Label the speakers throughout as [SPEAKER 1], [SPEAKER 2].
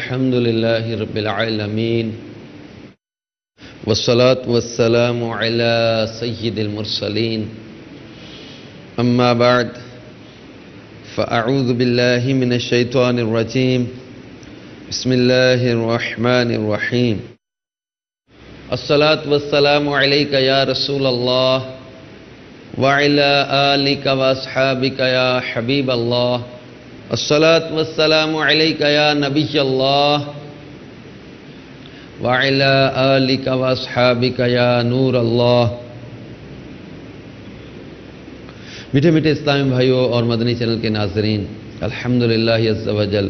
[SPEAKER 1] الحمد لله رب العالمين والصلاة والسلام على سيد المرسلين أما بعد فأعوذ بالله من الشيطان الرجيم بسم الله الرحمن الرحيم الصلاة والسلام عليك يا رسول الله وعلى آلك وأصحابك يا حبيب الله الصلاة والسلام عليك يا نبي الله وعلى آلك وأصحابك يا نور الله۔ میٹھے میٹھے اسلامی بھائیوں اور مدنی چینل کے ناظرین، الحمدللہ عز وجل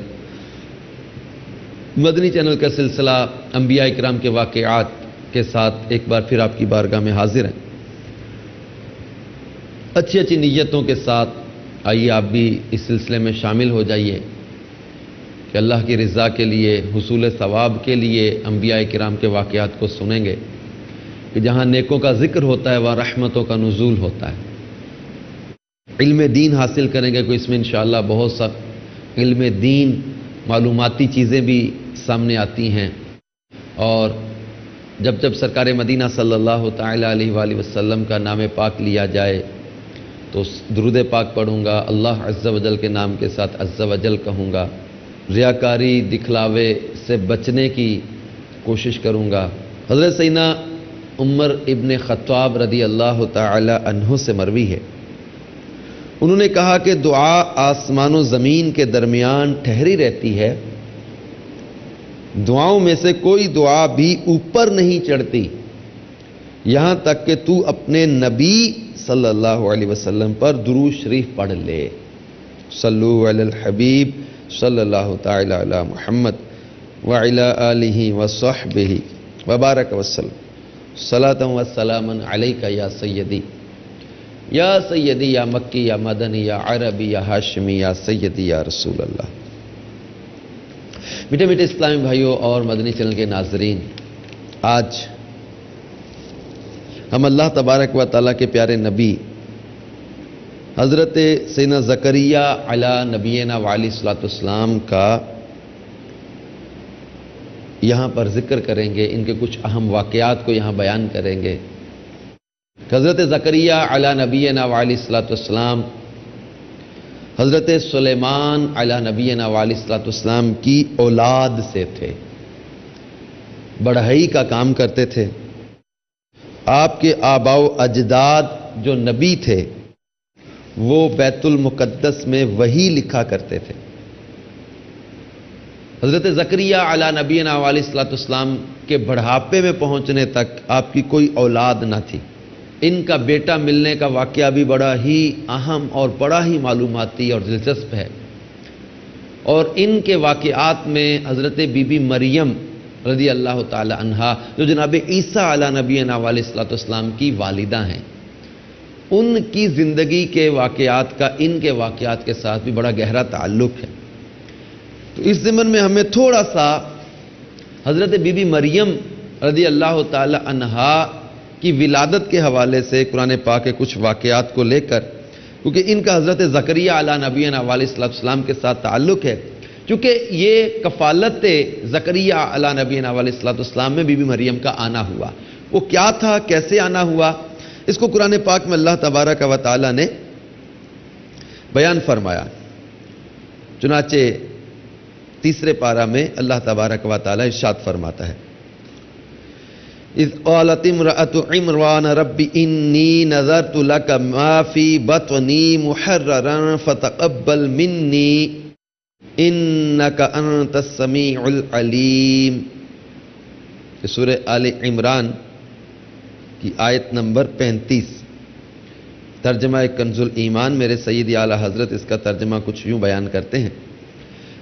[SPEAKER 1] مدنی چینل کا سلسلہ انبیاء اکرام کے واقعات کے ساتھ ایک بار پھر آپ کی بارگاہ میں حاضر ہیں۔ اچھی اچھی نیتوں کے ساتھ آئیے آپ بھی اس سلسلے میں شامل ہو جائیے کہ اللہ کی رضا کے لیے، حصول ثواب کے لیے انبیاء کرام کے واقعات کو سنیں گے کہ جہاں نیکوں کا ذکر ہوتا ہے وہاں رحمتوں کا نزول ہوتا ہے۔ علم دین حاصل کریں گے کوئی اس میں انشاءاللہ بہت سا علم دین معلوماتی چیزیں بھی سامنے آتی ہیں، اور جب جب سرکار مدینہ صلی اللہ تعالی علیہ وآلہ وسلم کا نام پاک لیا جائے تو درود پاک پڑھوں گا، اللہ عز و جل کے نام کے ساتھ عز و جل کہوں گا، ریاکاری دکھلاوے سے بچنے کی کوشش کروں گا۔ حضرت سیدنا عمر ابن خطاب رضی اللہ تعالی عنہ سے مروی ہے، انہوں نے کہا کہ دعا آسمان و زمین کے درمیان ٹھہری رہتی ہے، دعاؤں میں سے کوئی دعا بھی اوپر نہیں چڑھتی یہاں تک کہ تو اپنے نبی صلی اللہ علیہ وسلم پر درود شریف پڑھ لے۔ صلو علی الحبیب صلی اللہ تعالی علی محمد وعلی آلہ وصحبہ وبارک وسلم صلاۃ و سلاما علیک یا سیدی یا مکی یا مدنی یا عربی یا ہاشمی یا سیدی یا رسول اللہ۔ میٹھے میٹھے اسلامی بھائیوں اور مدنی چینل کے ناظرین، آج ہم اللہ تبارک و تعالیٰ کے پیارے نبی حضرت سیدنا زکریا علی نبینا وعلیہ الصلوۃ والسلام کا یہاں پر ذکر کریں گے، ان کے کچھ اہم واقعات کو یہاں بیان کریں گے۔ حضرت زکریا علی نبینا وعلیہ الصلوۃ والسلام حضرت سلیمان علی نبینا وعلیہ الصلوۃ والسلام کی اولاد سے تھے، بڑھئی کا کام کرتے تھے۔ آپ کے آباء و اجداد جو نبی تھے وہ بیت المقدس میں وحی لکھا کرتے تھے۔ حضرت زکریا علی نبینا علیہ الصلوۃ والسلام کے بڑھاپے میں پہنچنے تک آپ کی کوئی اولاد نہ تھی۔ ان کا بیٹا ملنے کا واقعہ بھی بڑا ہی اہم اور بڑا ہی معلوماتی اور دلچسپ ہے، اور ان کے واقعات میں حضرت بی بی مریم رضی اللہ تعالی عنہا جو جناب عیسیٰ علی نبینا علیہ الصلوۃ والسلام کی والدہ ہیں، ان کی زندگی کے واقعات کا ان کے واقعات کے ساتھ بھی بڑا گہرا تعلق ہے۔ تو اس ضمن میں ہمیں تھوڑا سا حضرت بی بی مریم رضی اللہ تعالی عنہا کی ولادت کے حوالے سے قرآن پاک کے کچھ واقعات کو لے کر، کیونکہ ان کا حضرت زکریا علی نبینا علیہ الصلوۃ والسلام کے ساتھ تعلق ہے، چونکہ یہ کفالت زکریا علی نبینا علیہ الصلوۃ والسلام میں بی بی مریم کا آنا ہوا۔ وہ کیا تھا، کیسے آنا ہوا، اس کو قرآن پاک میں اللہ تبارک و تعالی نے بیان فرمایا۔ چنانچہ تیسرے پارہ میں اللہ تبارک و تعالی ارشاد فرماتا ہے، اذ قالت امرأة عمران رب انی نذرت لک ما فی بطنی محررا فتقبل منی انک انت السمیع العلیم۔ سورہ آل عمران کی آیت نمبر 35، ترجمہ کنز الایمان میرے سید اعلیٰ حضرت اس کا ترجمہ کچھ یوں بیان کرتے ہیں،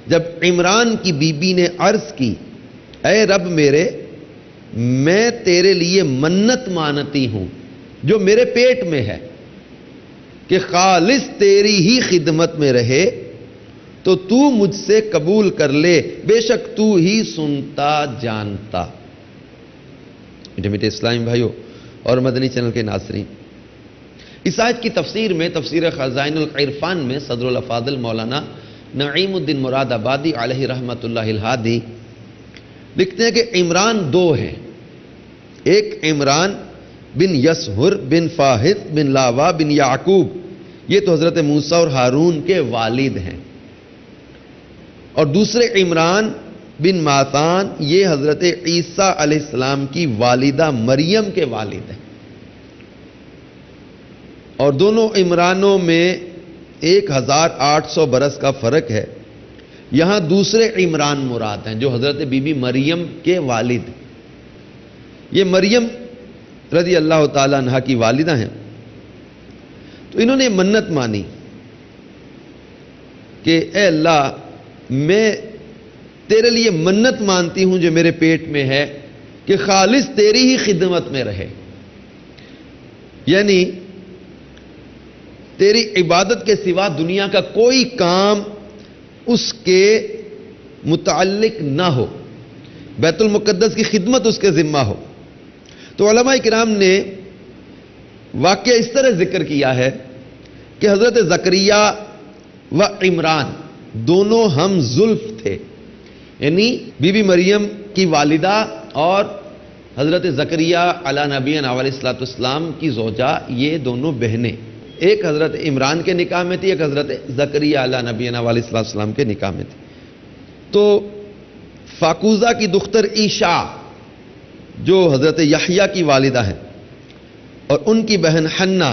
[SPEAKER 1] جب عمران کی بی بی نے عرض کی، اے رب میرے، میں تیرے لیے منت مانتی ہوں جو میرے پیٹ میں ہے کہ خالص تیری ہی خدمت میں رہے، تو تو مجھ سے قبول کر لے، بے شک تو ہی سنتا جانتا۔ میٹھے میٹھے اسلامی بھائیوں اور مدنی چینل کے ناظرین، اس آیت کی تفسیر میں، تفسیر خزائن العرفان میں صدر الافاضل مولانا نعیم الدین مراد آبادی علیہ رحمت اللہ الہادی لکھتے ہیں کہ عمران دو ہیں، ایک عمران بن یسہر بن فاہد بن لاوا بن یعقوب، یہ تو حضرت موسیٰ اور ہارون کے والد ہیں، اور دوسرے عمران بن ماتان، یہ حضرت عیسیٰ علیہ السلام کی والدہ مریم کے والد ہیں، اور دونوں عمرانوں میں 1800 برس کا فرق ہے۔ یہاں دوسرے عمران مراد ہیں جو حضرت بی بی مریم کے والد ہیں۔ یہ مریم رضی اللہ تعالیٰ عنہا کی والدہ ہیں۔ تو انہوں نے منت مانی کہ اے اللہ، میں تیرے لیے منت مانتی ہوں جو میرے پیٹ میں ہے کہ خالص تیری ہی خدمت میں رہے، یعنی تیری عبادت کے سوا دنیا کا کوئی کام اس کے متعلق نہ ہو، بیت المقدس کی خدمت اس کے ذمہ ہو۔ تو علماء کرام نے واقعہ اس طرح ذکر کیا ہے کہ حضرت زکریا و عمران دونوں ہم زلف تھے، یعنی بی بی مریم کی والدہ اور حضرت زکریا علی نبینا علیہ الصلوۃ والسلام کی زوجہ، یہ دونوں بہنیں، ایک حضرت عمران کے نکاح میں تھی، ایک حضرت زکریا علی نبینا علیہ الصلوۃ والسلام کے نکاح میں تھی۔ تو فاکوزہ کی دختر عیشا جو حضرت یحییٰ کی والدہ ہیں، اور ان کی بہن حنہ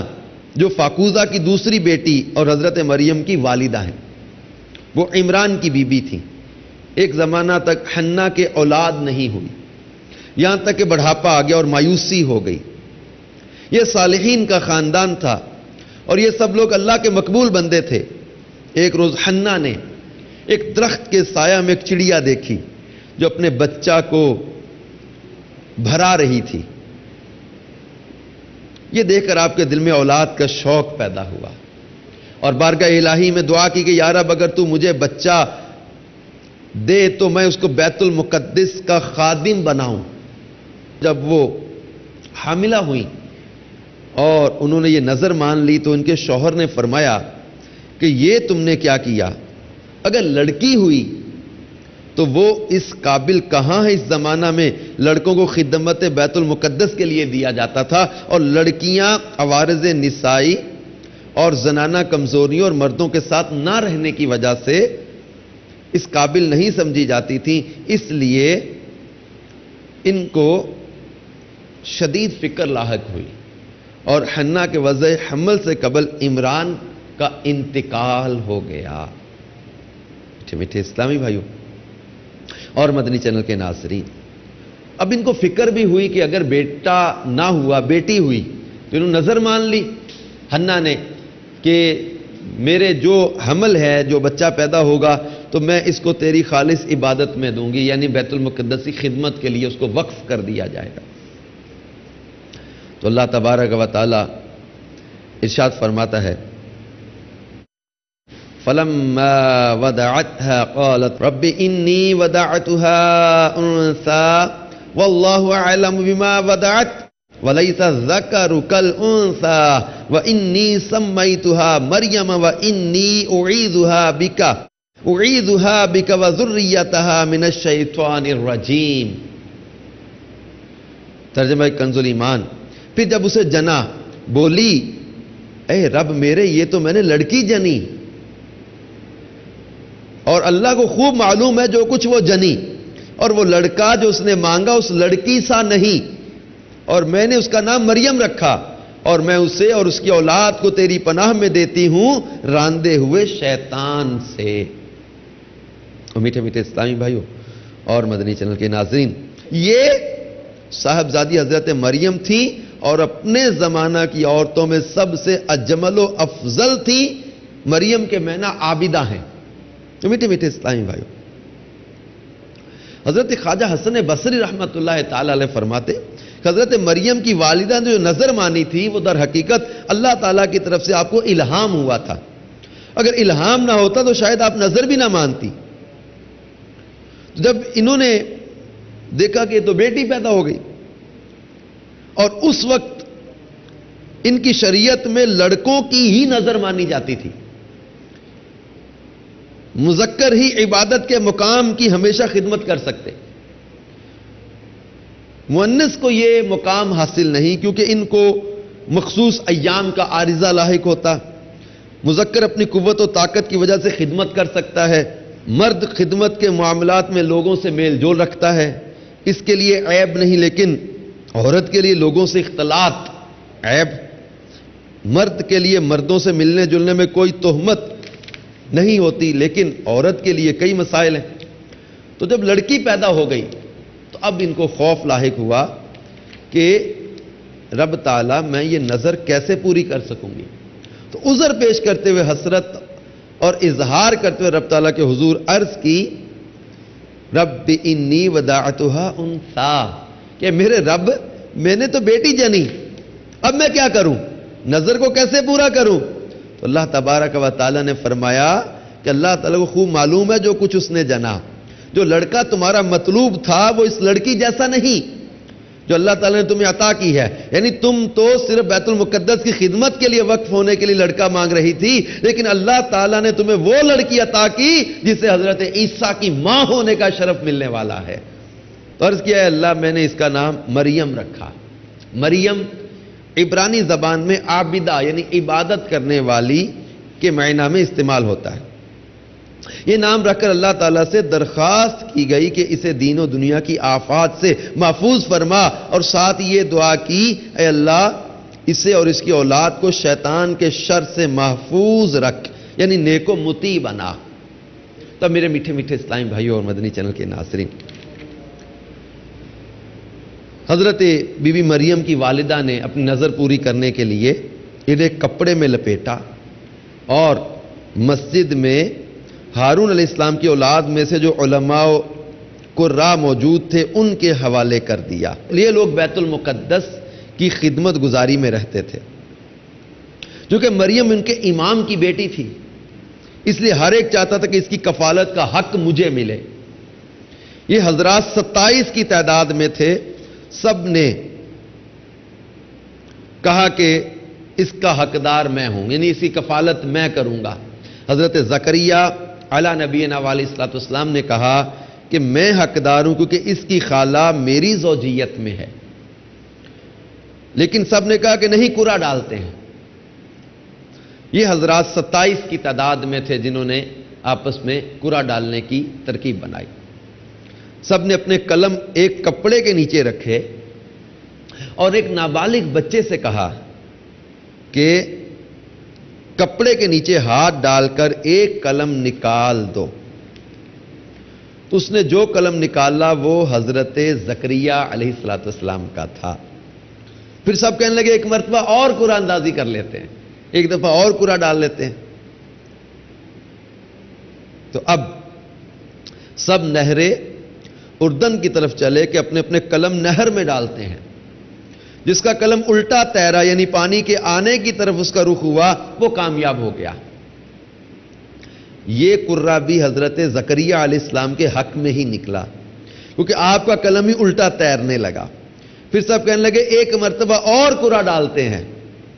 [SPEAKER 1] جو فاکوزہ کی دوسری بیٹی اور حضرت مریم کی والدہ ہیں، وہ عمران کی بیوی تھیں۔ ایک زمانہ تک حنہ کے اولاد نہیں ہوئی، یہاں تک کہ بڑھاپا آ گیا اور مایوسی ہو گئی۔ یہ صالحین کا خاندان تھا اور یہ سب لوگ اللہ کے مقبول بندے تھے۔ ایک روز حنہ نے ایک درخت کے سایہ میں ایک چڑیا دیکھی جو اپنے بچہ کو بھرا رہی تھی۔ یہ دیکھ کر آپ کے دل میں اولاد کا شوق پیدا ہوا اور بارگاہ الہی میں دعا کی کہ یا رب، اگر تو مجھے بچہ دے تو میں اس کو بیت المقدس کا خادم بناؤں۔ جب وہ حاملہ ہوئی اور انہوں نے یہ نظر مان لی تو ان کے شوہر نے فرمایا کہ یہ تم نے کیا کیا؟ اگر لڑکی ہوئی تو وہ اس قابل کہاں ہے؟ اس زمانہ میں لڑکوں کو خدمت بیت المقدس کے لیے دیا جاتا تھا، اور لڑکیاں عوارض نسائی اور زنانہ کمزوریوں اور مردوں کے ساتھ نہ رہنے کی وجہ سے اس قابل نہیں سمجھی جاتی تھیں، اس لیے ان کو شدید فکر لاحق ہوئی، اور حنہ کے وضع حمل سے قبل عمران کا انتقال ہو گیا۔ میٹھے اسلامی بھائیوں اور مدنی چینل کے ناظرین، اب ان کو فکر بھی ہوئی کہ اگر بیٹا نہ ہوا بیٹی ہوئی تو انہوں نے نظر مان لی حنہ نے کہ میرے جو حمل ہے، جو بچہ پیدا ہوگا تو میں اس کو تیری خالص عبادت میں دوں گی، یعنی بیت المقدس کی خدمت کے لیے اس کو وقف کر دیا جائے گا۔ تو اللہ تبارک و تعالی ارشاد فرماتا ہے فَلَمَّا وَدَعَتْهَا قَالَتْ رَبِّ إِنِّي وَدَعْتُهَا أُنثَىٰ وَاللَّهُ أَعْلَمُ بِمَا وَدَعَتْ وَلَيْسَ الذَّكَرُ كَالْأُنثَىٰ وَإِنِّي سَمَّيْتُهَا مَرْيَمَ وَإِنِّي أُعِيذُهَا بِكَ وَذُرِّيَّتَهَا مِنَ الشَّيْطَانِ الرَّجِيمِ۔ ترجمہ کنز الایمان۔ پھر جب اسے جنا بولی اے رب میرے، یہ تو میں نے لڑکی جنی، اور اللہ کو خوب معلوم ہے جو کچھ وہ جنی، اور وہ لڑکا جو اس نے مانگا اس لڑکی سا نہیں، اور میں نے اس کا نام مریم رکھا، اور میں اسے اور اس کی اولاد کو تیری پناہ میں دیتی ہوں راندے ہوئے شیطان سے۔ اور میٹھے میٹھے اسلامی بھائیوں اور مدنی چینل کے ناظرین، یہ صاحبزادی حضرت مریم تھی اور اپنے زمانہ کی عورتوں میں سب سے اجمل و افضل تھی۔ مریم کے معنی عابدہ ہیں۔ تو میٹھے میٹھے اسلامی بھائیوں، حضرت خواجہ حسن بصری رحمت اللہ تعالی علیہ فرماتے حضرت مریم کی والدہ نے جو نظر مانی تھی وہ در حقیقت اللہ تعالیٰ کی طرف سے آپ کو الہام ہوا تھا۔ اگر الہام نہ ہوتا تو شاید آپ نظر بھی نہ مانتی۔ جب انہوں نے دیکھا کہ تو بیٹی پیدا ہو گئی، اور اس وقت ان کی شریعت میں لڑکوں کی ہی نظر مانی جاتی تھی، مذکر ہی عبادت کے مقام کی ہمیشہ خدمت کر سکتے، مؤنث کو یہ مقام حاصل نہیں، کیونکہ ان کو مخصوص ایام کا عارضہ لاحق ہوتا۔ مذکر اپنی قوت و طاقت کی وجہ سے خدمت کر سکتا ہے، مرد خدمت کے معاملات میں لوگوں سے میل جول رکھتا ہے، اس کے لیے عیب نہیں، لیکن عورت کے لیے لوگوں سے اختلاط عیب۔ مرد کے لیے مردوں سے ملنے جلنے میں کوئی تہمت نہیں ہوتی، لیکن عورت کے لیے کئی مسائل ہیں۔ تو جب لڑکی پیدا ہو گئی تو اب ان کو خوف لاحق ہوا کہ رب تعالیٰ میں یہ نظر کیسے پوری کر سکوں گی؟ تو عذر پیش کرتے ہوئے حسرت اور اظہار کرتے ہوئے رب تعالیٰ کے حضور عرض کی، رب انی وداعتها انثا، کہ میرے رب میں نے تو بیٹی جنی، اب میں کیا کروں؟ نظر کو کیسے پورا کروں؟ تو اللہ تبارک و تعالیٰ نے فرمایا کہ اللہ تعالیٰ کو خوب معلوم ہے جو کچھ اس نے جنا، جو لڑکا تمہارا مطلوب تھا وہ اس لڑکی جیسا نہیں جو اللہ تعالیٰ نے تمہیں عطا کی ہے۔ یعنی تم تو صرف بیت المقدس کی خدمت کے لیے وقف ہونے کے لیے لڑکا مانگ رہی تھی، لیکن اللہ تعالیٰ نے تمہیں وہ لڑکی عطا کی جسے حضرت عیسیٰ کی ماں ہونے کا شرف ملنے والا ہے۔ تو عرض کیا ہے اللہ میں نے اس کا نام مریم رکھا۔ مریم عبرانی زبان میں عابدہ یعنی عبادت کرنے والی کے معنی میں استعمال ہوتا ہے۔ یہ نام رکھ کر اللہ تعالیٰ سے درخواست کی گئی کہ اسے دین و دنیا کی آفات سے محفوظ فرما، اور ساتھ یہ دعا کی اے اللہ اسے اور اس کی اولاد کو شیطان کے شر سے محفوظ رکھ، یعنی نیک و مطیع بنا۔ تب میرے میٹھے میٹھے اسلامی بھائیوں اور مدنی چینل کے ناظرین، حضرت بی بی مریم کی والدہ نے اپنی نظر پوری کرنے کے لیے انہیں کپڑے میں لپیٹا اور مسجد میں ہارون علیہ السلام کی اولاد میں سے جو علماء و قراء موجود تھے ان کے حوالے کر دیا۔ یہ لوگ بیت المقدس کی خدمت گزاری میں رہتے تھے، کیونکہ مریم ان کے امام کی بیٹی تھی، اس لیے ہر ایک چاہتا تھا کہ اس کی کفالت کا حق مجھے ملے۔ یہ حضرات 27 کی تعداد میں تھے، سب نے کہا کہ اس کا حقدار میں ہوں، یعنی اس کی کفالت میں کروں گا۔ حضرت زکریا علی نبینا علیہ الصلوۃ والسلام نے کہا کہ میں حقدار ہوں کیونکہ اس کی خالہ میری زوجیت میں ہے، لیکن سب نے کہا کہ نہیں، قرعہ ڈالتے ہیں۔ یہ حضرات 27 کی تعداد میں تھے جنہوں نے آپس میں قرعہ ڈالنے کی ترکیب بنائی۔ سب نے اپنے قلم ایک کپڑے کے نیچے رکھے اور ایک نابالغ بچے سے کہا کہ کپڑے کے نیچے ہاتھ ڈال کر ایک قلم نکال دو۔ تو اس نے جو قلم نکالا وہ حضرت زکریا علیہ السلام کا تھا۔ پھر سب کہنے لگے ایک مرتبہ اور قرعہ اندازی کر لیتے ہیں، ایک دفعہ اور قرعہ ڈال لیتے ہیں۔ تو اب سب نہر اردن کی طرف چلے کہ اپنے اپنے قلم نہر میں ڈالتے ہیں۔ جس کا قلم الٹا تیرا یعنی پانی کے آنے کی طرف اس کا رخ ہوا وہ کامیاب ہو گیا۔ یہ قرعہ بھی حضرت زکریا علیہ السلام کے حق میں ہی نکلا، کیونکہ آپ کا قلم ہی الٹا تیرنے لگا۔ پھر سب کہنے لگے ایک مرتبہ اور قرعہ ڈالتے ہیں۔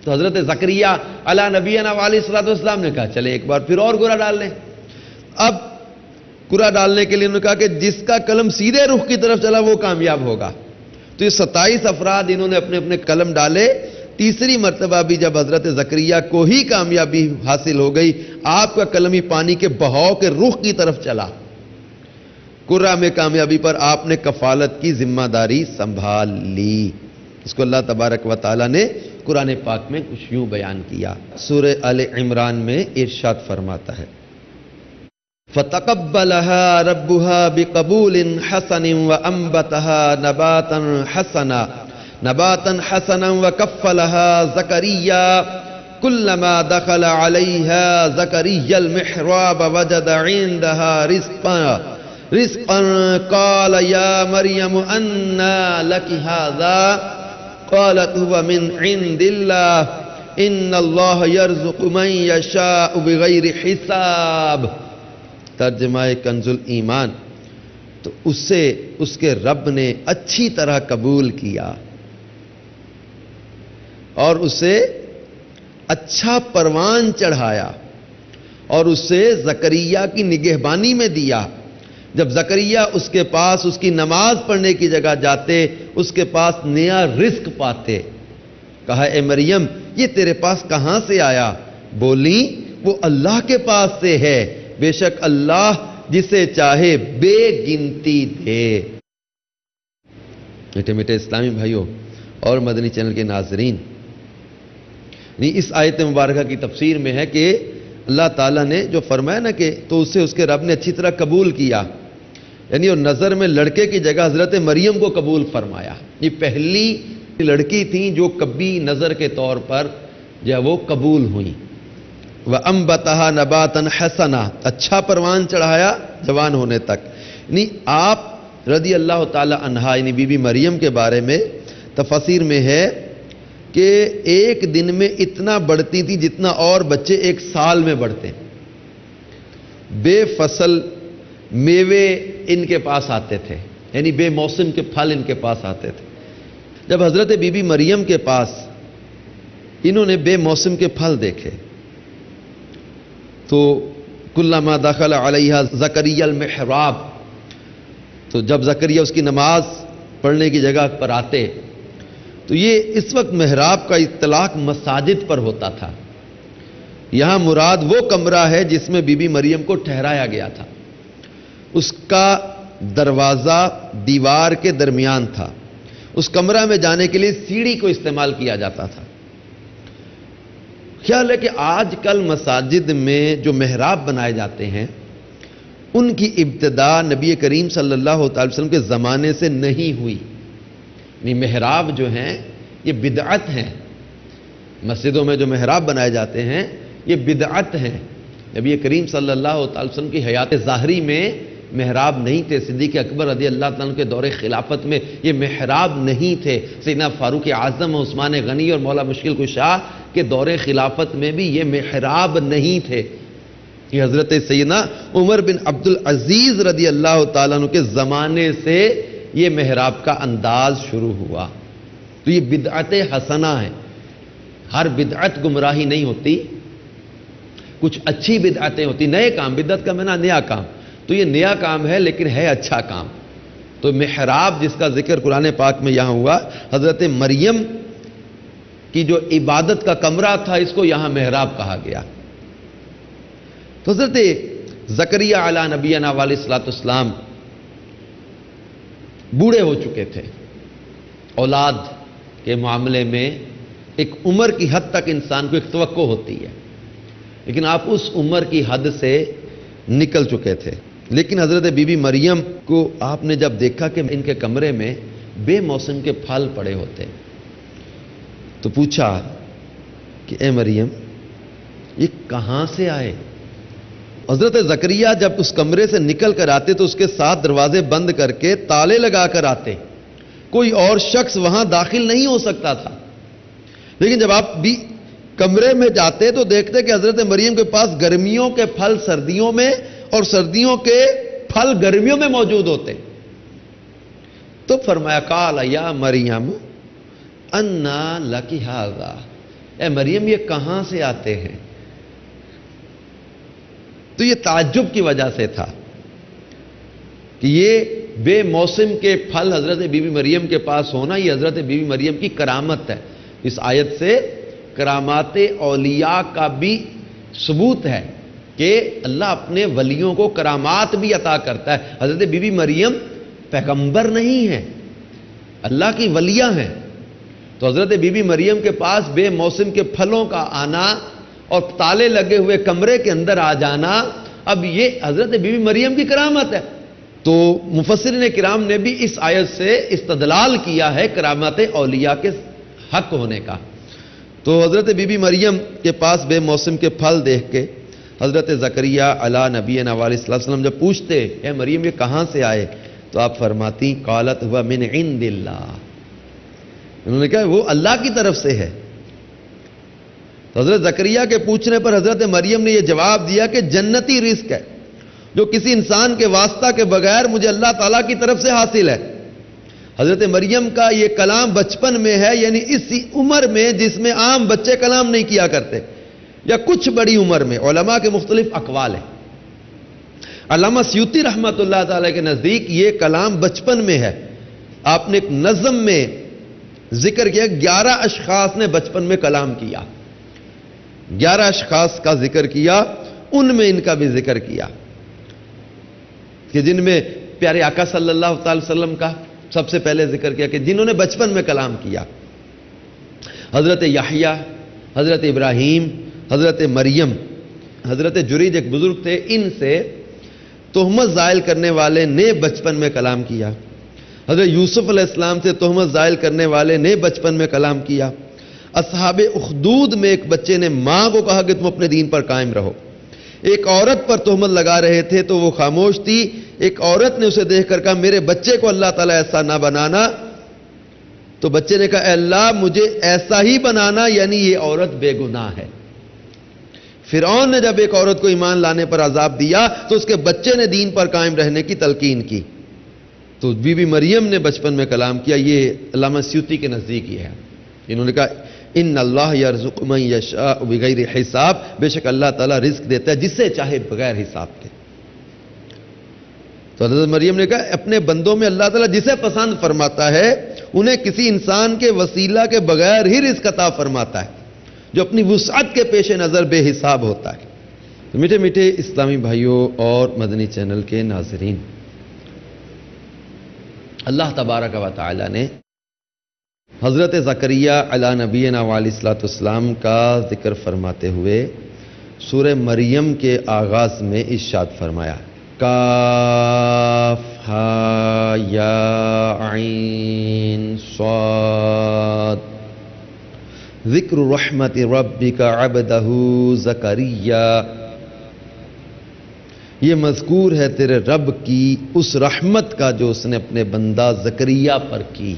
[SPEAKER 1] تو حضرت زکریا علی نبینا علیہ الصلوۃ والسلام نے کہا چلے ایک بار پھر اور قرعہ ڈال لیں۔ اب قرعہ ڈالنے کے لیے انہوں نے کہا کہ جس کا قلم سیدھے رخ کی طرف چلا وہ کامیاب ہوگا۔ تو یہ 27 افراد انہوں نے اپنے اپنے قلم ڈالے۔ تیسری مرتبہ بھی جب حضرت زکریا کو ہی کامیابی حاصل ہو گئی، آپ کا قلم ہی پانی کے بہاؤ کے رخ کی طرف چلا۔ قرعہ میں کامیابی پر آپ نے کفالت کی ذمہ داری سنبھال لی۔ اس کو اللہ تبارک و تعالی نے قرآن پاک میں کچھ یوں بیان کیا۔ سورہ آل عمران میں ارشاد فرماتا ہے فَتَقَبَّلَهَا رَبُّهَا بِقَبُولٍ حَسَنٍ وَأَنبَتَهَا نَبَاتًا حَسَنًا وَكَفَّلَهَا زَكَرِيَّا كُلَّمَا دَخَلَ عَلَيْهَا زَكَرِيَّا الْمِحْرَابَ وَجَدَ عِندَهَا رِزْقًا قَالَ يَا مَرْيَمُ أَنَّى لَكِ هَذَا قَالَتْ هُوَ مِنْ عِندِ اللَّهِ إِنَّ اللَّهَ يَرْزُقُ مَن يَشَاءُ بِغَيْرِ حِسَابٍ۔ ترجمہ کنز الایمان۔ تو اسے اس کے رب نے اچھی طرح قبول کیا اور اسے اچھا پروان چڑھایا اور اسے زکریا کی نگہبانی میں دیا۔ جب زکریہ اس کے پاس اس کی نماز پڑھنے کی جگہ جاتے، اس کے پاس نیا رزق پاتے، کہا اے مریم یہ تیرے پاس کہاں سے آیا؟ بولی وہ اللہ کے پاس سے ہے، بے شک اللہ جسے چاہے بے گنتی دے۔ میٹھے میٹھے اسلامی بھائیوں اور مدنی چینل کے ناظرین، اس آیت مبارکہ کی تفسیر میں ہے کہ اللہ تعالیٰ نے جو فرمایا نا کہ تو اسے اس کے رب نے اچھی طرح قبول کیا، یعنی اور نظر میں لڑکے کی جگہ حضرت مریم کو قبول فرمایا۔ یہ پہلی لڑکی تھیں جو کبھی نظر کے طور پر جو وہ قبول ہوئیں۔ وَأَنبَتَهَا نَبَاتًا حَسَنًا، اچھا پروان چڑھایا جوان ہونے تک۔ یعنی آپ رضی اللہ تعالی عنہا یعنی بی بی مریم کے بارے میں تفسیر میں ہے کہ ایک دن میں اتنا بڑھتی تھی جتنا اور بچے ایک سال میں بڑھتے ہیں۔ بے فصل میوے ان کے پاس آتے تھے، یعنی بے موسم کے پھل ان کے پاس آتے تھے۔ جب حضرت بی بی مریم کے پاس انہوں نے بے موسم کے پھل دیکھے تو کلما دخل علیہا زکریا المحراب، تو جب زکریا اس کی نماز پڑھنے کی جگہ پر آتے تو یہ اس وقت محراب کا اطلاق مساجد پر ہوتا تھا۔ یہاں مراد وہ کمرہ ہے جس میں بی بی مریم کو ٹھہرایا گیا تھا، اس کا دروازہ دیوار کے درمیان تھا، اس کمرہ میں جانے کے لیے سیڑھی کو استعمال کیا جاتا تھا۔ خیال ہے کہ آج کل مساجد میں جو محراب بنائے جاتے ہیں ان کی ابتدا نبی کریم صلی اللہ علیہ وسلم کے زمانے سے نہیں ہوئی۔ محراب جو ہیں یہ بدعت ہیں، مسجدوں میں جو محراب بنائے جاتے ہیں یہ بدعت ہیں۔ نبی کریم صلی اللہ علیہ وسلم کی حیات ظاہری میں محراب نہیں تھے، صدیق اکبر رضی اللہ تعالیٰ کے دور خلافت میں یہ محراب نہیں تھے، سیدنا فاروق اعظم عثمان غنی اور مولا مشکل کشا کے دور خلافت میں بھی یہ محراب نہیں تھے۔ یہ حضرت سیدنا عمر بن عبد العزیز رضی اللہ تعالیٰ عنہ کے زمانے سے یہ محراب کا انداز شروع ہوا۔ تو یہ بدعت حسنہ ہے، ہر بدعت گمراہی نہیں ہوتی، کچھ اچھی بدعتیں ہوتی، نئے کام، بدعت کا معنی نیا کام، تو یہ نیا کام ہے لیکن ہے اچھا کام۔ تو محراب جس کا ذکر قرآن پاک میں یہاں ہوا، حضرت مریم کی جو عبادت کا کمرہ تھا اس کو یہاں محراب کہا گیا۔ تو حضرت زکریا علیہ نبینا علیہ الصلوۃ والسلام بوڑھے ہو چکے تھے، اولاد کے معاملے میں ایک عمر کی حد تک انسان کو ایک توقع ہوتی ہے، لیکن آپ اس عمر کی حد سے نکل چکے تھے۔ لیکن حضرت بی بی مریم کو آپ نے جب دیکھا کہ ان کے کمرے میں بے موسم کے پھل پڑے ہوتے تو پوچھا کہ اے مریم یہ کہاں سے آئے؟ حضرت زکریا جب اس کمرے سے نکل کر آتے تو اس کے ساتھ دروازے بند کر کے تالے لگا کر آتے، کوئی اور شخص وہاں داخل نہیں ہو سکتا تھا۔ لیکن جب آپ بھی کمرے میں جاتے تو دیکھتے کہ حضرت مریم کے پاس گرمیوں کے پھل سردیوں میں اور سردیوں کے پھل گرمیوں میں موجود ہوتے۔ تو فرمایا قال یا مریم انا لکی ھذا، اے مریم یہ کہاں سے آتے ہیں؟ تو یہ تعجب کی وجہ سے تھا کہ یہ بے موسم کے پھل حضرت بی بی مریم کے پاس ہونا یہ حضرت بی بی مریم کی کرامت ہے۔ اس آیت سے کرامات اولیاء کا بھی ثبوت ہے کہ اللہ اپنے ولیوں کو کرامات بھی عطا کرتا ہے۔ حضرت بی بی مریم پیغمبر نہیں ہیں، اللہ کی ولیہ ہیں، تو حضرت بی بی مریم کے پاس بے موسم کے پھلوں کا آنا اور تالے لگے ہوئے کمرے کے اندر آ جانا، اب یہ حضرت بی بی مریم کی کرامت ہے۔ تو مفسرین کرام نے بھی اس آیت سے استدلال کیا ہے کرامات اولیاء کے حق ہونے کا۔ تو حضرت بی بی مریم کے پاس بے موسم کے پھل دیکھ کے حضرت زکریا علیہ نبینا علیہ السلام جب پوچھتے اے مریم یہ کہاں سے آئے تو آپ فرماتی قالت هو من عند اللہ، انہوں نے کہا وہ اللہ کی طرف سے ہے۔ تو حضرت زکریا کے پوچھنے پر حضرت مریم نے یہ جواب دیا کہ جنتی رزق ہے جو کسی انسان کے واسطہ کے بغیر مجھے اللہ تعالیٰ کی طرف سے حاصل ہے۔ حضرت مریم کا یہ کلام بچپن میں ہے، یعنی اسی عمر میں جس میں عام بچے کلام نہیں کیا کرتے، یا کچھ بڑی عمر میں، علماء کے مختلف اقوال ہیں۔ علامہ سیوطی رحمۃ اللہ تعالی کے نزدیک یہ کلام بچپن میں ہے. آپ نے ایک نظم میں ذکر کیا 11 اشخاص نے بچپن میں کلام کیا. 11 اشخاص کا ذکر کیا، ان میں ان کا بھی ذکر کیا کہ جن میں پیارے آقا صلی اللہ تعالی وسلم کا سب سے پہلے ذکر کیا کہ جنہوں نے بچپن میں کلام کیا. حضرت یحییٰ، حضرت ابراہیم، حضرت مریم، حضرت جریج ایک بزرگ تھے، ان سے تہمت زائل کرنے والے نے بچپن میں کلام کیا. حضرت یوسف علیہ السلام سے تہمت زائل کرنے والے نے بچپن میں کلام کیا. اصحاب اخدود میں ایک بچے نے ماں کو کہا کہ تم اپنے دین پر قائم رہو. ایک عورت پر تہمت لگا رہے تھے تو وہ خاموش تھی. ایک عورت نے اسے دیکھ کر کہا میرے بچے کو اللہ تعالیٰ ایسا نہ بنانا. تو بچے نے کہا اے اللہ مجھے ایسا ہی بنانا، یعنی یہ عورت بے گناہ ہے. فرعون نے جب ایک عورت کو ایمان لانے پر عذاب دیا تو اس کے بچے نے دین پر قائم رہنے کی تلقین کی. تو بی بی مریم نے بچپن میں کلام کیا. یہ علامہ سیوطی کے نزدیک یہ ہے. انہوں نے کہا ان اللہ یرزق من یشاء بغیر حساب، بے شک اللہ تعالیٰ رزق دیتا ہے جسے چاہے بغیر حساب کے. تو حضرت مریم نے کہا اپنے بندوں میں اللہ تعالیٰ جسے پسند فرماتا ہے انہیں کسی انسان کے وسیلہ کے بغیر ہی رزق عطا فرماتا ہے، جو اپنی وسعت کے پیش نظر بے حساب ہوتا ہے. میٹھے میٹھے اسلامی بھائیوں اور مدنی چینل کے ناظرین، اللہ تبارک و تعالی نے حضرت زکریا علی نبینا علیہ الصلوۃ والسلام کا ذکر فرماتے ہوئے سورہ مریم کے آغاز میں ارشاد فرمایا کاف ہا یا عین صاد ذکر رحمت ربک عبدہ زکریا. یہ مذکور ہے تیرے رب کی اس رحمت کا جو اس نے اپنے بندہ زکریا پر کی.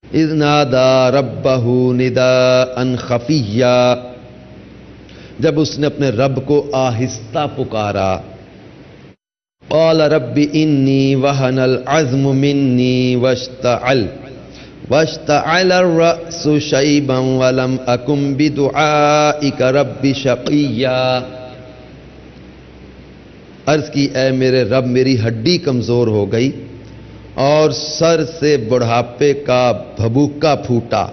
[SPEAKER 1] اذ نادا ربہ نداء خفیا، جب اس نے اپنے رب کو آہستہ پکارا. قال رب انی وہن العظم منی واشتعل الرأس شیبا ولم اکن بدعائک رب شقیا. عرض کی اے میرے رب میری ہڈی کمزور ہو گئی اور سر سے بڑھاپے کا بھبوکا پھوٹا،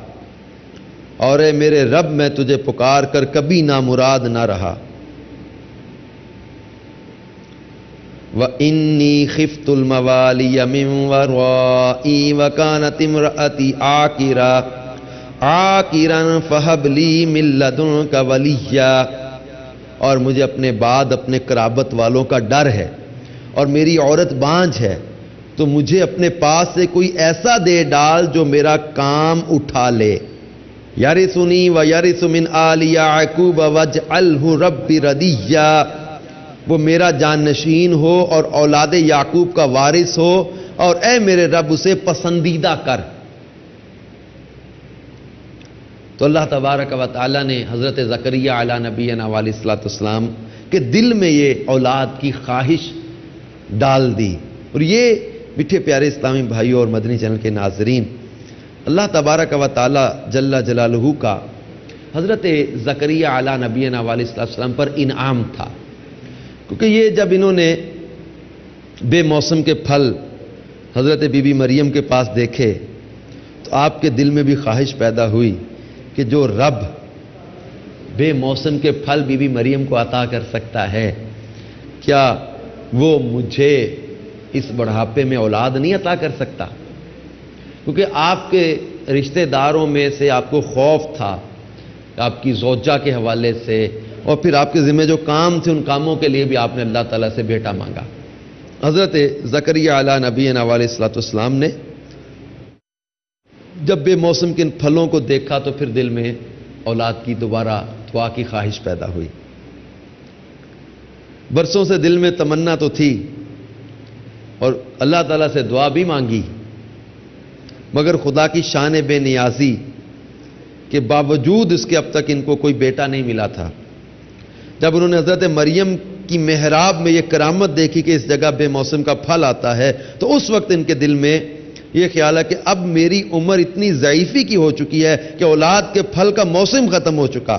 [SPEAKER 1] اور اے میرے رب میں تجھے پکار کر کبھی نامراد نہ رہا. وَإِنِّي خِفْتُ الْمَوَالِيَ مِنْ وَرَائِي وَكَانَتِ امْرَأَتِي عَاقِرًا فَهَبْ لِي مِن لَّدُنكَ وَلِيًّا. اور مجھے اپنے بعد اپنے قرابت والوں کا ڈر ہے اور میری عورت بانجھ ہے، تو مجھے اپنے پاس سے کوئی ایسا دے ڈال جو میرا کام اٹھا لے. یرثنی ویرث من آل یعقوب واجعلہ رب ردیا. وہ میرا جانشین ہو اور اولاد یعقوب کا وارث ہو، اور اے میرے رب اسے پسندیدہ کر. تو اللہ تبارک و تعالی نے حضرت زکریا علی نبینا علیہ الصلوۃ والسلام کے دل میں یہ اولاد کی خواہش ڈال دی. اور یہ میٹھے پیارے اسلامی بھائیوں اور مدنی چینل کے ناظرین، اللہ تبارک و تعالی جل جلالہ کا حضرت زکریا علی نبینا علیہ الصلوۃ والسلام پر انعام تھا. کیونکہ یہ جب انہوں نے بے موسم کے پھل حضرت بی بی مریم کے پاس دیکھے تو آپ کے دل میں بھی خواہش پیدا ہوئی کہ جو رب بے موسم کے پھل بی بی مریم کو عطا کر سکتا ہے، کیا وہ مجھے اس بڑھاپے میں اولاد نہیں عطا کر سکتا؟ کیونکہ آپ کے رشتہ داروں میں سے آپ کو خوف تھا آپ کی زوجہ کے حوالے سے، اور پھر آپ کے ذمہ جو کام تھے ان کاموں کے لیے بھی آپ نے اللہ تعالیٰ سے بیٹا مانگا. حضرت زکریا علی نبینا علیہ الصلوۃ والسلام نے جب بے موسم کے ان پھلوں کو دیکھا تو پھر دل میں اولاد کی دوبارہ دعا کی خواہش پیدا ہوئی. برسوں سے دل میں تمنا تو تھی اور اللہ تعالیٰ سے دعا بھی مانگی، مگر خدا کی شان بے نیازی کے باوجود اس کے اب تک ان کو کوئی بیٹا نہیں ملا تھا. جب انہوں نے حضرت مریم کی محراب میں یہ کرامت دیکھی کہ اس جگہ بے موسم کا پھل آتا ہے، تو اس وقت ان کے دل میں یہ خیال ہے کہ اب میری عمر اتنی ضعیفی کی ہو چکی ہے کہ اولاد کے پھل کا موسم ختم ہو چکا.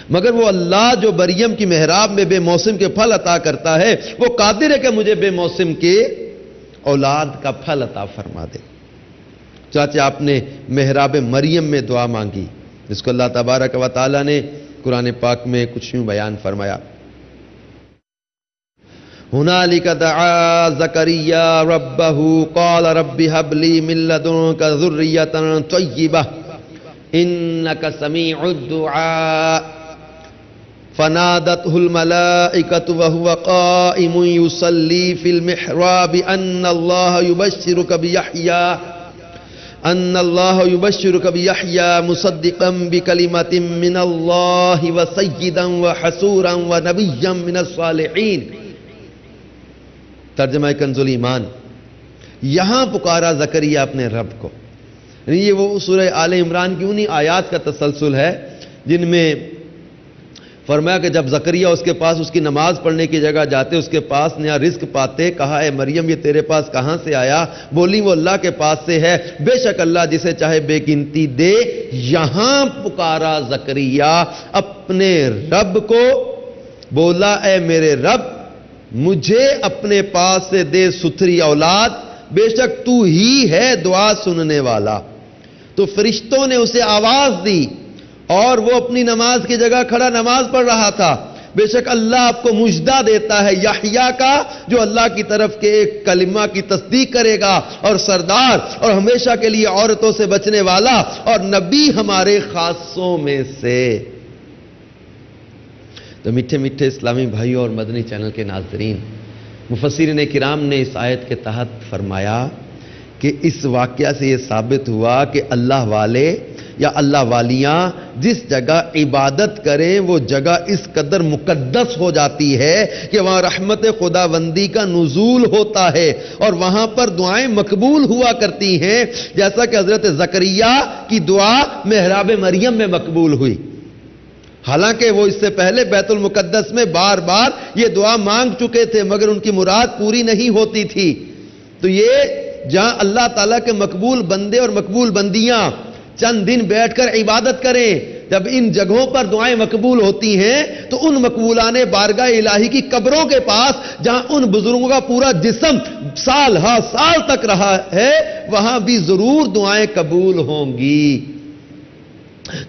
[SPEAKER 1] مگر وہ اللہ جو مریم کی محراب میں بے موسم کے پھل عطا کرتا ہے وہ قادر ہے کہ مجھے بے موسم کے اولاد کا پھل عطا فرما دے۔ چاچا آپ نے محراب مریم میں دعا مانگی، جس کو اللہ تبارک و تعالی نے قرآن پاک میں کچھ یوں بیان فرمایا، ہنالک دعا زکریا ربہ قال رب ہب لی من لدنک ذریۃ طیبہ انک سمیع الدعاء فنادته الملائکۃ وهو قائم یصلی فی المحراب ان اللہ یبشرک بیحییٰ مصدقا بکلمۃ من اللہ وسیدا وحسورا ونبیا من الصالحین۔ ترجمہ کنز الایمان، یہاں پکارا زکریا اپنے رب کو، یہ وہ سورہ آل عمران کی انہی آیات کا تسلسل ہے جن میں فرمایا کہ جب زکریا اس کے پاس اس کی نماز پڑھنے کی جگہ جاتے، اس کے پاس نیا رزق پاتے، کہا اے مریم یہ تیرے پاس کہاں سے آیا؟ بولی وہ اللہ کے پاس سے ہے، بے شک اللہ جسے چاہے بے گنتی دے۔ یہاں پکارا زکریا اپنے رب کو، بولا اے میرے رب مجھے اپنے پاس سے دے ستھری اولاد، بے شک تو ہی ہے دعا سننے والا۔ تو فرشتوں نے اسے آواز دی اور وہ اپنی نماز کی جگہ کھڑا نماز پڑھ رہا تھا۔ بے شک اللہ آپ کو مژدہ دیتا ہے یحییٰ کا، جو اللہ کی طرف کے ایک کلمہ کی تصدیق کرے گا، اور سردار اور ہمیشہ کے لیے عورتوں سے بچنے والا، اور نبی ہمارے خاصوں میں سے۔ تو میٹھے میٹھے اسلامی بھائیوں اور مدنی چینل کے ناظرین، مفسرین کرام نے اس آیت کے تحت فرمایا کہ اس واقعہ سے یہ ثابت ہوا کہ اللہ والے یا اللہ والیاں جس جگہ عبادت کریں وہ جگہ اس قدر مقدس ہو جاتی ہے کہ وہاں رحمت خداوندی کا نزول ہوتا ہے اور وہاں پر دعائیں مقبول ہوا کرتی ہیں، جیسا کہ حضرت زکریا کی دعا محراب مریم میں مقبول ہوئی۔ حالانکہ وہ اس سے پہلے بیت المقدس میں بار بار یہ دعا مانگ چکے تھے، مگر ان کی مراد پوری نہیں ہوتی تھی۔ تو یہ جہاں اللہ تعالیٰ کے مقبول بندے اور مقبول بندیاں چند دن بیٹھ کر عبادت کریں، جب ان جگہوں پر دعائیں مقبول ہوتی ہیں تو ان مقبولان بارگاہ الہی کی قبروں کے پاس جہاں ان بزرگوں کا پورا جسم سال ہا سال تک رہا ہے، وہاں بھی ضرور دعائیں قبول ہوں گی۔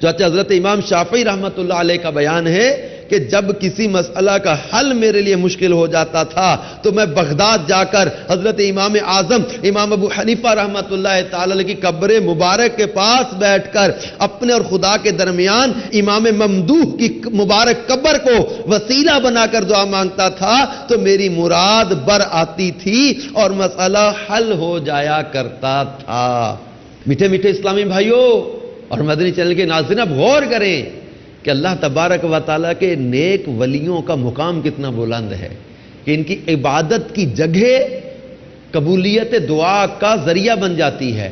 [SPEAKER 1] چاچا حضرت امام شافعی رحمت اللہ علیہ کا بیان ہے کہ جب کسی مسئلہ کا حل میرے لیے مشکل ہو جاتا تھا تو میں بغداد جا کر حضرت امام اعظم امام ابو حنیفہ رحمت اللہ تعالی کی قبر مبارک کے پاس بیٹھ کر اپنے اور خدا کے درمیان امام ممدوح کی مبارک قبر کو وسیلہ بنا کر دعا مانگتا تھا، تو میری مراد بر آتی تھی اور مسئلہ حل ہو جایا کرتا تھا۔ میٹھے میٹھے اسلامی بھائیوں اور مدنی چینل کے ناظرین، اب غور کریں کہ اللہ تبارک و تعالیٰ کے نیک ولیوں کا مقام کتنا بلند ہے کہ ان کی عبادت کی جگہ قبولیت دعا کا ذریعہ بن جاتی ہے۔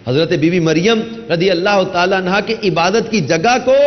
[SPEAKER 1] حضرت بی بی مریم رضی اللہ تعالیٰ عنہا کی عبادت کی جگہ کو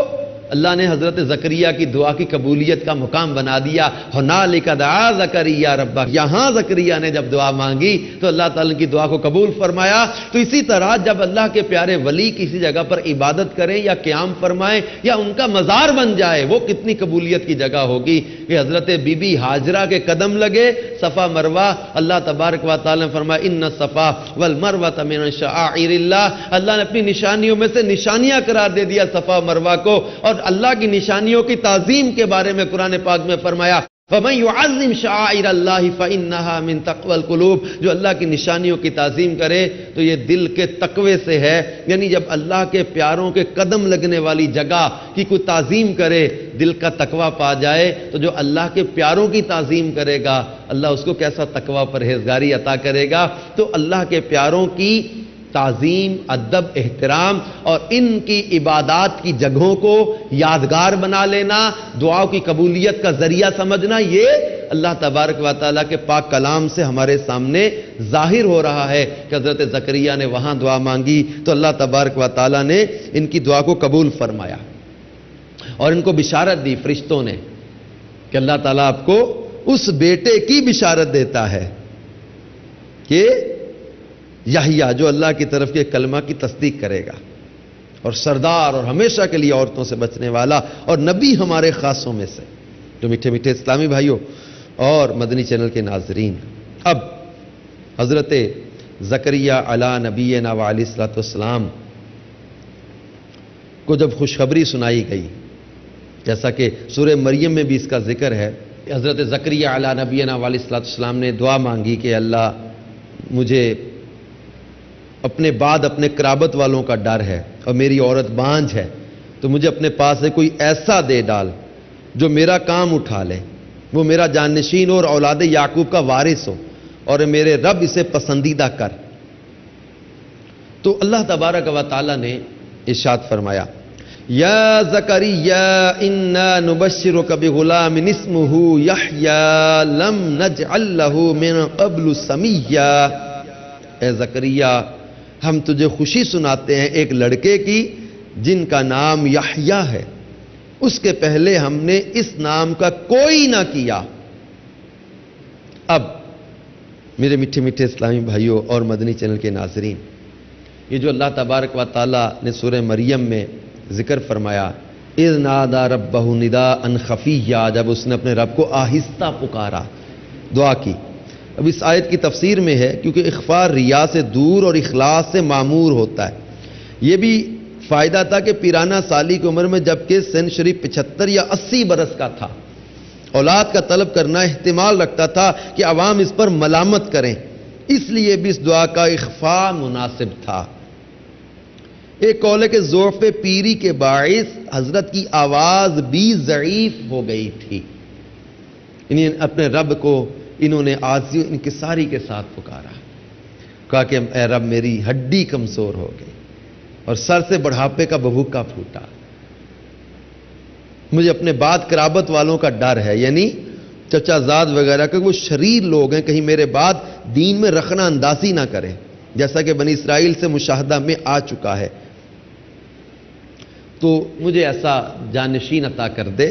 [SPEAKER 1] اللہ نے حضرت زکریا کی دعا کی قبولیت کا مقام بنا دیا۔ ہنالک دعا زکریا ربہ، یہاں زکریا نے جب دعا مانگی تو اللہ تعالیٰ کی دعا کو قبول فرمایا۔ تو اسی طرح جب اللہ کے پیارے ولی کسی جگہ پر عبادت کریں یا قیام فرمائیں یا ان کا مزار بن جائے، وہ کتنی قبولیت کی جگہ ہوگی کہ حضرت بی بی ہاجرہ کے قدم لگے صفا مروہ، اللہ تبارک و تعالیٰ نے فرمایا ان الصفا والمروہ من شعائر اللہ، اللہ نے اپنی نشانیوں میں سے نشانیاں قرار دے دیا صفا مروہ کو، اور اللہ کی نشانیوں کی تعظیم کے بارے میں قرآن پاک میں فرمایا فَمَن يُعَظِّمْ شَعَائِرَ اللَّهِ فَإِنَّهَا مِن تَقْوَى الْقُلُوبِ، جو اللہ کی نشانیوں کی تعظیم کرے تو یہ دل کے تقوی سے ہے۔ یعنی جب اللہ کے پیاروں کے قدم لگنے والی جگہ کی کوئی تعظیم کرے، دل کا تقوی پا جائے، تو جو اللہ کے پیاروں کی تعظیم کرے گا اللہ اس کو کیسا تقوی پرہیزگاری عطا کرے گا۔ تو اللہ کے پیاروں کی تعظیم، ادب، احترام اور ان کی عبادات کی جگہوں کو یادگار بنا لینا، دعاؤں کی قبولیت کا ذریعہ سمجھنا، یہ اللہ تبارک و تعالیٰ کے پاک کلام سے ہمارے سامنے ظاہر ہو رہا ہے کہ حضرت زکریا نے وہاں دعا مانگی تو اللہ تبارک و تعالیٰ نے ان کی دعا کو قبول فرمایا اور ان کو بشارت دی فرشتوں نے کہ اللہ تعالیٰ آپ کو اس بیٹے کی بشارت دیتا ہے کہ یحییٰ، جو اللہ کی طرف کے کلمہ کی تصدیق کرے گا اور سردار اور ہمیشہ کے لیے عورتوں سے بچنے والا اور نبی ہمارے خاصوں میں سے۔ تو میٹھے میٹھے اسلامی بھائیوں اور مدنی چینل کے ناظرین، اب حضرت زکریا علی نبینا وعلیہ الصلوۃ والسلام کو جب خوشخبری سنائی گئی، جیسا کہ سورہ مریم میں بھی اس کا ذکر ہے، حضرت زکریا علی نبینا وعلیہ الصلوۃ والسلام نے دعا مانگی کہ اللہ مجھے اپنے بعد اپنے قرابت والوں کا ڈر ہے اور میری عورت بانجھ ہے، تو مجھے اپنے پاس سے کوئی ایسا دے ڈال جو میرا کام اٹھا لے، وہ میرا جانشین اور اولاد یعقوب کا وارث ہو، اور میرے رب اسے پسندیدہ کر۔ تو اللہ تبارک و تعالی نے ارشاد فرمایا، یا زکریا انا نبشرک بغلام اسمہ یحییٰ لم نجعل لہ من قبل سمیہ۔ اے زکریا، ہم تجھے خوشی سناتے ہیں ایک لڑکے کی جن کا نام یحییٰ ہے، اس کے پہلے ہم نے اس نام کا کوئی نہ کیا۔ اب میرے میٹھے میٹھے اسلامی بھائیوں اور مدنی چینل کے ناظرین، یہ جو اللہ تبارک و تعالی نے سورہ مریم میں ذکر فرمایا، اذ نادى ربہ نداء خفیہ، جب اس نے اپنے رب کو آہستہ پکارا، دعا کی۔ اب اس آیت کی تفسیر میں ہے، کیونکہ اخفاء ریا سے دور اور اخلاص سے معمور ہوتا ہے۔ یہ بھی فائدہ تھا کہ پیرانہ سالی کی عمر میں جبکہ سن شریف 75 یا 80 برس کا تھا، اولاد کا طلب کرنا احتمال رکھتا تھا کہ عوام اس پر ملامت کریں، اس لیے بھی اس دعا کا اخفاء مناسب تھا۔ ایک قول ہے کہ ضعف پیری کے باعث حضرت کی آواز بھی ضعیف ہو گئی تھی، اپنے رب کو انہوں نے عاجزی و انکساری کے ساتھ پکارا، کہا کہ اے رب میری ہڈی کمزور ہو گئی اور سر سے بڑھاپے کا بھبوکا پھوٹا، مجھے اپنے بعد قرابت والوں کا ڈر ہے، یعنی چچا زاد وغیرہ کہ وہ شریر لوگ ہیں، کہیں میرے بعد دین میں رخنہ اندازی نہ کریں، جیسا کہ بنی اسرائیل سے مشاہدہ میں آ چکا ہے، تو مجھے ایسا جانشین عطا کر دے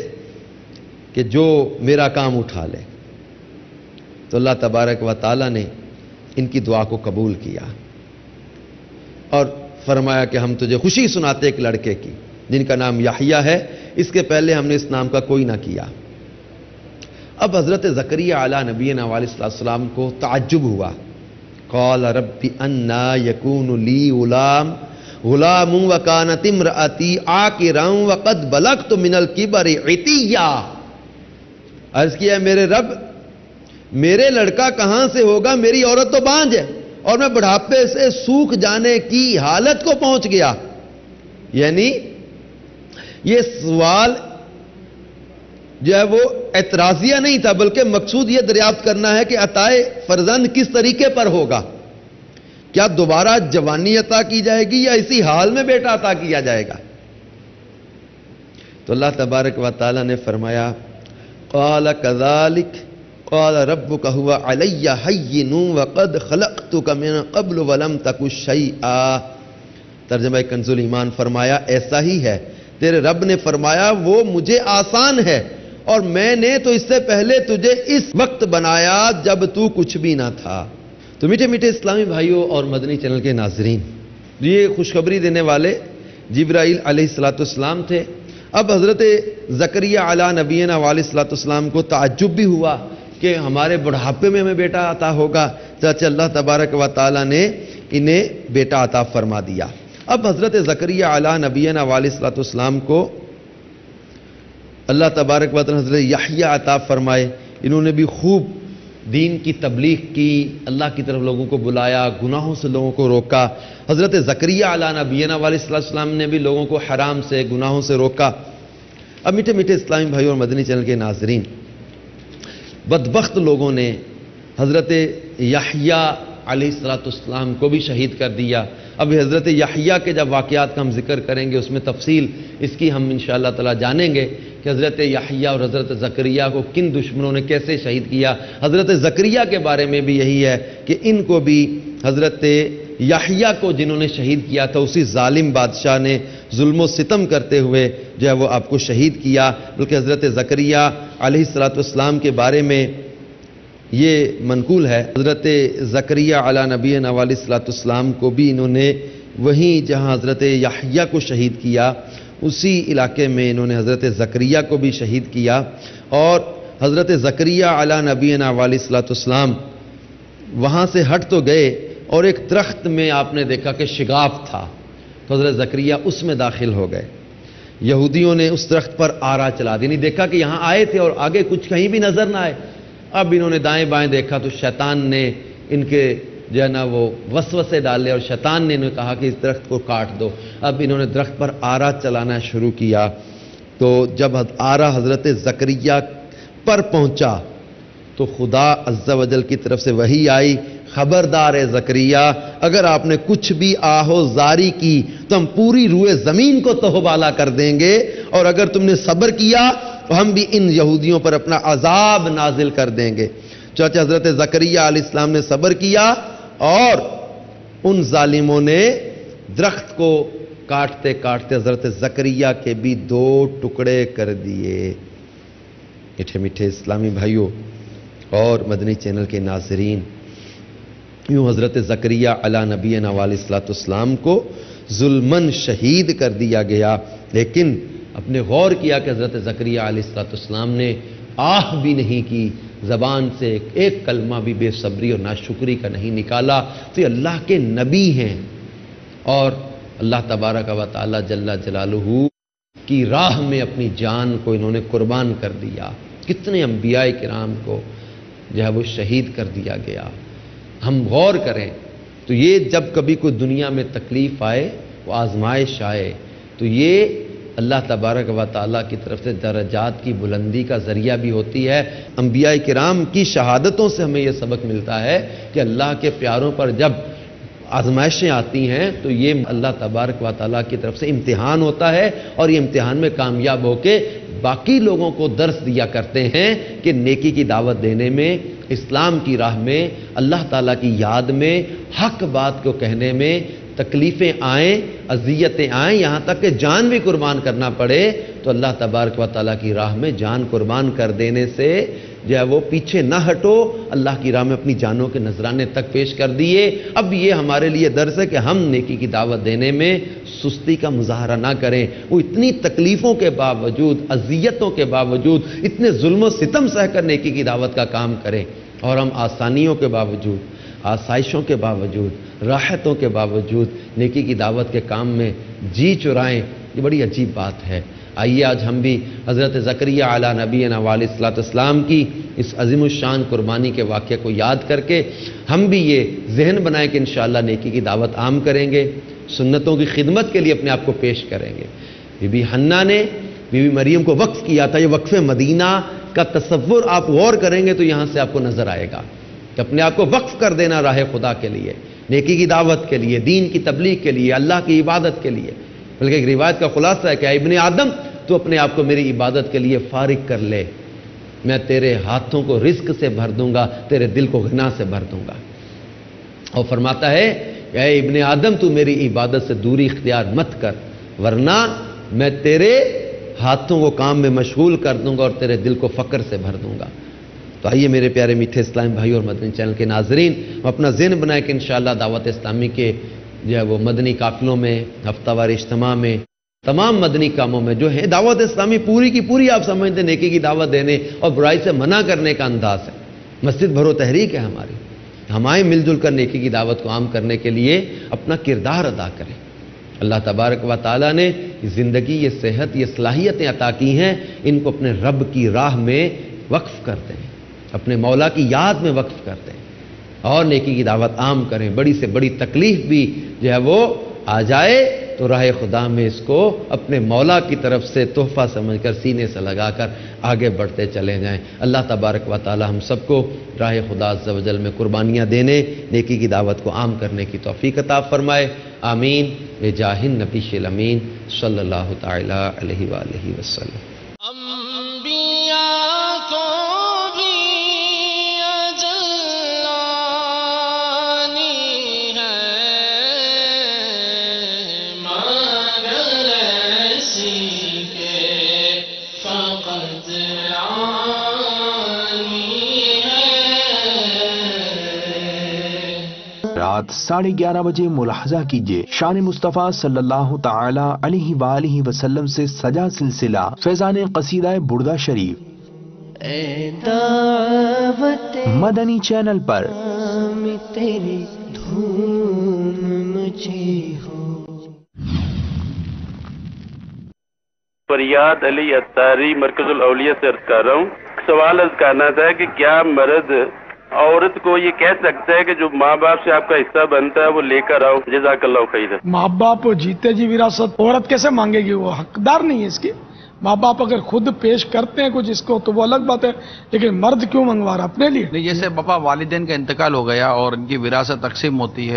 [SPEAKER 1] کہ جو میرا کام اٹھا لے۔ تو اللہ تبارک و تعالی نے ان کی دعا کو قبول کیا اور فرمایا کہ ہم تجھے خوشی سناتے ایک لڑکے کی جن کا نام یحییٰ ہے، اس کے پہلے ہم نے اس نام کا کوئی نہ کیا۔ اب حضرت زکریا علی نبینا علیہ السلام کو تعجب ہوا، قال رب انا یکون لی غلام وکانت امرأتی عاقرا وقد بلغت من الکبر عتیا۔ عرض کیا میرے رب، میرے لڑکا کہاں سے ہوگا، میری عورت تو بانجھ ہے اور میں بڑھاپے سے سوکھ جانے کی حالت کو پہنچ گیا۔ یعنی یہ سوال جو ہے وہ اعتراضیہ نہیں تھا، بلکہ مقصود یہ دریافت کرنا ہے کہ عطائے فرزند کس طریقے پر ہوگا، کیا دوبارہ جوانی عطا کی جائے گی یا اسی حال میں بیٹا عطا کیا جائے گا؟ تو اللہ تبارک و تعالی نے فرمایا، قال كذلك قال ربك هو علي هين وقد خلقتك من قبل ولم تك شيئا۔ ترجمہ کنز الایمان، فرمایا ایسا ہی ہے، تیرے رب نے فرمایا وہ مجھے آسان ہے اور میں نے تو اس سے پہلے تجھے اس وقت بنایا جب تو کچھ بھی نہ تھا۔ تو میٹھے میٹھے اسلامی بھائیوں اور مدنی چینل کے ناظرین، یہ خوشخبری دینے والے جبرائیل علیہ السلام تھے۔ اب حضرت زکریا علی نبینا علیہ السلام کو تعجب بھی ہوا کہ ہمارے بڑھاپے میں ہمیں بیٹا عطا ہوگا، چاچہ اللہ تبارک و تعالی نے انہیں بیٹا عطا فرما دیا۔ اب حضرت زکریا علی نبینا علیہ السلام کو اللہ تبارک و تعالی حضرت یحییٰ عطا فرمائے، انہوں نے بھی خوب دین کی تبلیغ کی، اللہ کی طرف لوگوں کو بلایا، گناہوں سے لوگوں کو روکا۔ حضرت زکریا علی نبینا علیہ السلام نے بھی لوگوں کو حرام سے، گناہوں سے روکا۔ اب میٹھے میٹھے اسلامی بھائیوں اور مدنی چینل کے ناظرین، بدبخت لوگوں نے حضرت یحییٰ علیہ السلام کو بھی شہید کر دیا۔ اب حضرت یحییٰ کے جب واقعات کا ہم ذکر کریں گے، اس میں تفصیل اس کی ہم انشاءاللہ تعالی جانیں گے کہ حضرت یحییٰ اور حضرت زکریا کو کن دشمنوں نے کیسے شہید کیا۔ حضرت زکریا کے بارے میں بھی یہی ہے کہ ان کو بھی حضرت یحییٰ کو جنہوں نے شہید کیا تھا، اسی ظالم بادشاہ نے ظلم و ستم کرتے ہوئے جو ہے وہ آپ کو شہید کیا۔ بلکہ حضرت زکریا علیہ السلام کے بارے میں یہ منقول ہے، حضرت زکریا علی نبینا علیہ السلام کو بھی انہوں نے وہیں جہاں حضرت یحییٰ کو شہید کیا اسی علاقے میں انہوں نے حضرت زکریا کو بھی شہید کیا، اور حضرت زکریا علی نبینا علیہ الصلوۃ والسلام وہاں سے ہٹ تو گئے اور ایک درخت میں آپ نے دیکھا کہ شگاف تھا، تو حضرت زکریا اس میں داخل ہو گئے۔ یہودیوں نے اس درخت پر آرا چلا دی، نہیں دیکھا کہ یہاں آئے تھے اور آگے کچھ کہیں بھی نظر نہ آئے۔ اب انہوں نے دائیں بائیں دیکھا تو شیطان نے ان کے جو ہے نا وہ وسوسے ڈالے، اور شیطان نے انہیں کہا کہ اس درخت کو کاٹ دو۔ اب انہوں نے درخت پر آرا چلانا شروع کیا، تو جب آرا حضرت زکریا پر پہنچا تو خدا عز و جل کی طرف سے وحی آئی، خبردار ہے زکریا، اگر آپ نے کچھ بھی آہو زاری کی تو ہم پوری روئے زمین کو تہو بالا کر دیں گے، اور اگر تم نے صبر کیا تو ہم بھی ان یہودیوں پر اپنا عذاب نازل کر دیں گے۔ چنانچہ حضرت زکریا علیہ السلام نے صبر کیا اور ان ظالموں نے درخت کو کاٹتے کاٹتے حضرت زکریا کے بھی 2 ٹکڑے کر دیے۔ میٹھے میٹھے اسلامی بھائیوں اور مدنی چینل کے ناظرین، یوں حضرت زکریا علی نبینا علیہ الصلوۃ والسلام کو ظلماً شہید کر دیا گیا، لیکن اپنے غور کیا کہ حضرت زکریا علیہ الصلوۃ والسلام نے آہ بھی نہیں کی، زبان سے ایک کلمہ بھی بے صبری اور ناشکری کا نہیں نکالا۔ تو یہ اللہ کے نبی ہیں، اور اللہ تبارک و تعالی جل جلالہ کی راہ میں اپنی جان کو انہوں نے قربان کر دیا۔ کتنے انبیاء کرام کو جو ہے وہ شہید کر دیا گیا۔ ہم غور کریں تو یہ جب کبھی کوئی دنیا میں تکلیف آئے، وہ آزمائش آئے، تو یہ اللہ تبارک و تعالیٰ کی طرف سے درجات کی بلندی کا ذریعہ بھی ہوتی ہے۔ انبیاء کرام کی شہادتوں سے ہمیں یہ سبق ملتا ہے کہ اللہ کے پیاروں پر جب آزمائشیں آتی ہیں تو یہ اللہ تبارک و تعالیٰ کی طرف سے امتحان ہوتا ہے، اور یہ امتحان میں کامیاب ہو کے باقی لوگوں کو درس دیا کرتے ہیں کہ نیکی کی دعوت دینے میں، اسلام کی راہ میں، اللہ تعالیٰ کی یاد میں، حق بات کو کہنے میں تکلیفیں آئیں، اذیتیں آئیں، یہاں تک کہ جان بھی قربان کرنا پڑے، تو اللہ تبارک و تعالیٰ کی راہ میں جان قربان کر دینے سے جو ہے وہ پیچھے نہ ہٹو، اللہ کی راہ میں اپنی جانوں کے نذرانے تک پیش کر دیے۔ اب یہ ہمارے لیے درس ہے کہ ہم نیکی کی دعوت دینے میں سستی کا مظاہرہ نہ کریں۔ وہ اتنی تکلیفوں کے باوجود، اذیتوں کے باوجود، اتنے ظلم و ستم سہ کر نیکی کی دعوت کا کام کریں، اور ہم آسانیوں کے باوجود، آسائشوں کے باوجود، راحتوں کے باوجود نیکی کی دعوت کے کام میں جی چرائیں، یہ بڑی عجیب بات ہے۔ آئیے آج ہم بھی حضرت زکریا علی نبینا علیہ الصلوۃ والسلام کی اس عظیم الشان قربانی کے واقعے کو یاد کر کے ہم بھی یہ ذہن بنائیں کہ انشاءاللہ نیکی کی دعوت عام کریں گے، سنتوں کی خدمت کے لیے اپنے آپ کو پیش کریں گے۔ بی بی حنہ نے بی بی مریم کو وقف کیا تھا، یہ وقف مدینہ کا تصور آپ غور کریں گے تو یہاں سے آپ کو نظر آئے گا کہ اپنے آپ کو وقف کر دینا راہ خدا کے لیے، نیکی کی دعوت کے لیے، دین کی تبلیغ کے لیے، اللہ کی عبادت کے لیے۔ بلکہ ایک روایت کا خلاصہ ہے کہ اے ابن آدم، تو اپنے آپ کو میری عبادت کے لیے فارغ کر لے، میں تیرے ہاتھوں کو رزق سے بھر دوں گا، تیرے دل کو غنا سے بھر دوں گا۔ اور فرماتا ہے کہ اے ابن آدم، تو میری عبادت سے دوری اختیار مت کر، ورنہ میں تیرے ہاتھوں کو کام میں مشغول کر دوں گا اور تیرے دل کو فقر سے بھر دوں گا۔ تو آئیے میرے پیارے میٹھے اسلام بھائی اور مدنی چینل کے ناظرین، ہم اپنا ذہن بنائیں کہ انشاءاللہ دعوت اسلامی کے جو ہے وہ مدنی قافلوں میں، ہفتہ وار اجتماع میں، تمام مدنی کاموں میں جو ہے دعوت اسلامی پوری کی پوری آپ سمجھتے ہیں نیکی کی دعوت دینے اور برائی سے منع کرنے کا انداز ہے۔ مسجد بھرو تحریک ہے ہماری، ہم آئیں مل جل کر نیکی کی دعوت کو عام کرنے کے لیے اپنا کردار ادا کریں۔ اللہ تبارک و تعالیٰ نے یہ زندگی، یہ صحت، یہ صلاحیتیں عطا کی ہیں، ان کو اپنے رب کی راہ میں وقف کرتے ہیں، اپنے مولا کی یاد میں وقف کرتے ہیں، اور نیکی کی دعوت عام کریں۔ بڑی سے بڑی تکلیف بھی جو ہے وہ آ جائے تو راہ خدا میں اس کو اپنے مولا کی طرف سے تحفہ سمجھ کر سینے سے لگا کر آگے بڑھتے چلے جائیں۔ اللہ تبارک و تعالی ہم سب کو راہ خدا عز و جل میں قربانیاں دینے، نیکی کی دعوت کو عام کرنے کی توفیق عطا فرمائے، آمین بجاہ النبی الامین صلی اللہ تعالی علیہ وآلہ وسلم۔
[SPEAKER 2] رات 11:30 بجے ملاحظہ کیجیے شان مصطفیٰ صلی اللہ تعالی علیہ وآلہ وسلم سے سجا سلسلہ فیضان قصیدہ بردہ شریف مدنی چینل پر
[SPEAKER 3] تیری دھوم مجھے ہو۔
[SPEAKER 4] فریاد علی اتاری مرکز الاولیاء سے عرض کر رہا ہوں، سوال عرض کرنا تھا کہ کیا مرد عورت کو یہ کہہ سکتا ہے کہ جو ماں باپ سے آپ کا حصہ بنتا ہے وہ لے کر آؤ؟ جزاک اللہ خیر۔
[SPEAKER 5] ماں باپ جیتے جی وراثت عورت کیسے مانگے گی؟ وہ حقدار نہیں ہے اس کی۔ ماں باپ اگر خود پیش کرتے ہیں کچھ اس کو تو وہ الگ بات ہے، لیکن مرد کیوں منگوا رہا اپنے لیے؟
[SPEAKER 6] نہیں، جیسے پاپا والدین کا انتقال ہو گیا اور ان کی وراثت تقسیم ہوتی ہے